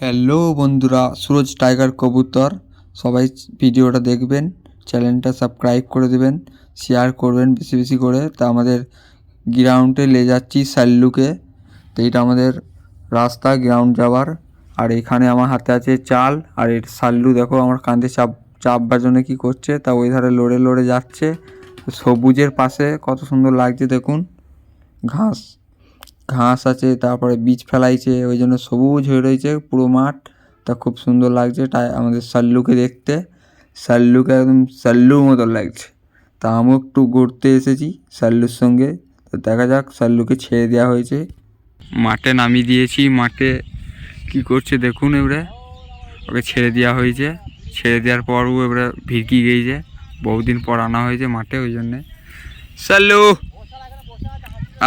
Hello বন্ধুরা, Suraj tiger কবুতর সবাই ভিডিওটা দেখবেন, চ্যানেলটা সাবস্ক্রাইব করে দেবেন, শেয়ার করবেন বেশি বেশি করে। তা আমাদের গ্রাউন্ডে নিয়ে যাচ্ছি সাল্লুকে। তো এইটা আমাদের রাস্তা গ্রাউন্ড যাওয়ার। আর এখানে আমার হাতে আছে চাল, আর এর সাল্লু দেখো আমার কাঁধে চাপবার জন্য কী করছে, তা ওই ধারে লড়ে লড়ে যাচ্ছে। সবুজের পাশে কত সুন্দর লাগছে দেখুন, ঘাস ঘাস আছে, তারপরে বীজ ফেলাইছে, ওই জন্য সবুজ হয়ে রয়েছে পুরো মাঠ। তা খুব সুন্দর লাগছে তাই আমাদের সাল্লুকে দেখতে। সাল্লুকে একদম সাল্লুর মতো লাগছে। তা আমিও একটু ঘুরতে এসেছি সাল্লুর সঙ্গে। তো দেখা যাক, সাল্লুকে ছেড়ে দেওয়া হয়েছে, মাঠে নামিয়ে দিয়েছি। মাঠে কি করছে দেখুন, এবারে ওকে ছেড়ে দেওয়া হয়েছে। ছেড়ে দেওয়ার পর ও এবারে ভিড়কি গিয়েছে, বহুদিন পর আনা হয়েছে মাঠে, ওই জন্যে। সাল্লু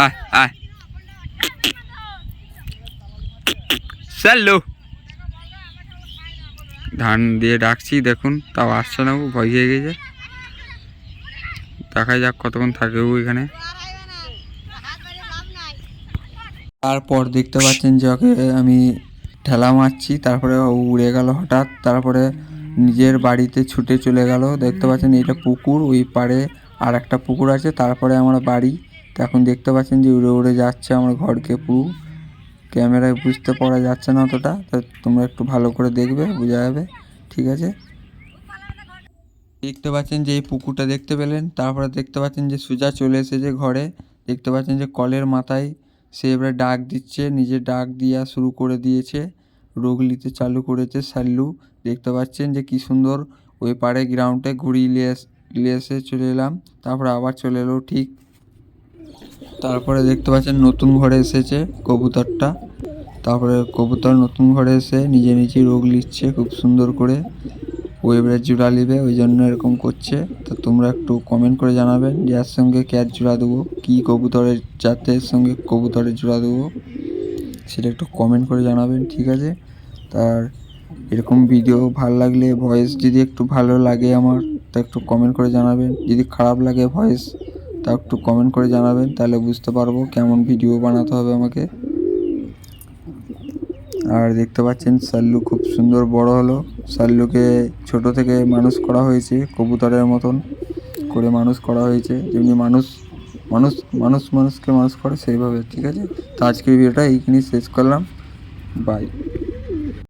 আয় আয়, সাল্লু ধান দিয়ে ডাকছি দেখুন, তাও আসছে না, ও ভয় খেয়ে গেছে। দেখা যাক কতক্ষণ থাকে ও এখানে। তারপর দেখতে পাচ্ছেন যে ওকে আমি ঠেলা মারছি, তারপরে ও উড়ে গেল হঠাৎ, তারপরে নিজের বাড়িতে ছুটে চলে গেল। দেখতে পাচ্ছেন এইটা পুকুর, ওই পাড়ে আর একটা পুকুর আছে, তারপরে আমার বাড়ি। তো এখন দেখতে পাচ্ছেন যে উড়ে উড়ে যাচ্ছে আমার ঘরকে পুরো। ক্যামেরায় বুঝতে পারা যাচ্ছে না অতটা, তো তোমরা একটু ভালো করে দেখবে, বোঝা যাবে, ঠিক আছে। দেখতে পাচ্ছেন যে এই পুকুরটা দেখতে পেলেন, তারপরে দেখতে পাচ্ছেন যে সুজা চলে এসেছে ঘরে। দেখতে পাচ্ছেন যে কলের মাথায় সে এবারে ডাক দিচ্ছে, নিজে ডাক দিয়া শুরু করে দিয়েছে, রোগ নিতে চালু করেছে সাল্লু। দেখতে পাচ্ছেন যে কি সুন্দর ওই পাড়ে গ্রাউন্ডে ঘুরিয়ে নিয়ে এসে চলে এলাম, তারপরে আবার চলে এলো ঠিক। তারপরে দেখতে পাচ্ছেন নতুন ঘরে এসেছে কবুতরটা। তারপরে কবুতর নতুন ঘরে এসে নিজে নিজেই রোগ নিচ্ছে খুব সুন্দর করে। ও এবারে জোড়া নেবে, ওই জন্য এরকম করছে। তো তোমরা একটু কমেন্ট করে জানাবেন যে এর সঙ্গে ক্যাচ জোড়া দেবো, কী কবুতরের জাতের সঙ্গে কবুতরের জোড়া দেবো, সেটা একটু কমেন্ট করে জানাবেন, ঠিক আছে। তার এরকম ভিডিও ভালো লাগলে, ভয়েস যদি একটু ভালো লাগে আমার, তা একটু কমেন্ট করে জানাবেন। যদি খারাপ লাগে ভয়েস, তা একটু কমেন্ট করে জানাবেন, তাহলে বুঝতে পারবো কেমন ভিডিও বানাতে হবে আমাকে। আর দেখতে পাচ্ছেন সাল্লু খুব সুন্দর বড় হলো। সাল্লুকে ছোট থেকে মানুষ করা হয়েছে, কবুতরের মতন করে মানুষ করা হয়েছে, যেমনি মানুষকে মানুষ করে সেইভাবে, ঠিক আছে। তো আজকের ভিডিওটা এইখানেই শেষ করলাম, বাই।